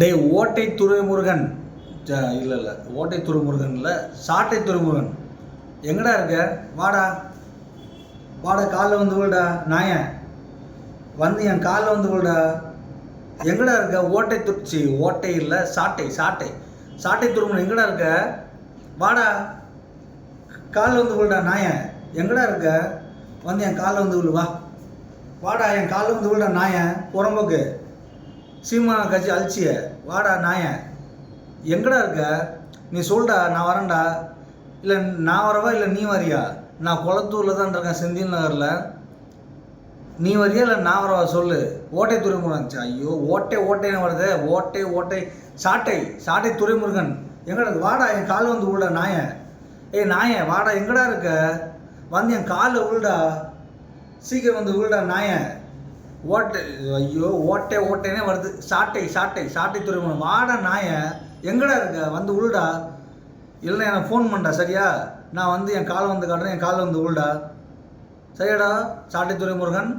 டேய் ஓட்டை துரைமுருகன் இல்லை ஓட்டை துரைமுருகன் இல்லை சாட்டை துரைமுருகன் எங்கடா இருக்க? வாடா வாடா, காலில் வந்து விழுடா நாயன், வந்து என் காலில் வந்து விழுடா. எங்கடா இருக்க? ஓட்டை துச்சி ஓட்டை இல்லை சாட்டை சாட்டை சாட்டை துரைமுருகன் எங்கடா இருக்க? வாடா, காலில் வந்து விழுடா நாயன், எங்கடா இருக்க? வந்து என் காலில் வந்து விழு, வா வாடா, என் காலில் வந்து விழுடா நாயன், புறம்போக்கு சீமான கட்சி அழிச்சிய, வாடா நாயன், எங்கடா இருக்க? நீ சொல்டா, நான் வரேன்டா. இல்லை நான் வரவா இல்லை நீ வரியா? நான் குளத்தூரில் தான் இருக்கேன், செந்தில் நகரில். நீ வரியா இல்லை நான் வரவா சொல்லு. ஓட்டை துரைமுருகன். ஐயோ, ஓட்டை ஓட்டைன்னு வருது. ஓட்டை ஓட்டை சாட்டை சாட்டை துரைமுருகன் எங்கடா? வாடா, என் கால் வந்து விழுடா நாயன். ஏய் நாயன், வாடா, எங்கடா இருக்க? வந்து என் காலில் விழுடா, சீக்கிரம் வந்து விழுடா நாயன். ஓட்டை, ஐயோ, ஓட்டை ஓட்டைனே வருது. சாட்டை சாட்டை சாட்டை துறைமுகம், வாடா நாயன், எங்கடா இருக்க? வந்து விழுடா. இல்லைன்னா எனக்கு ஃபோன் பண்ணடா, சரியா? நான் வந்து என் காலை வந்து காட்டுறேன், என் காலில் வந்து விழுடா, சரியாடா சாட்டை துரைமுருகன்.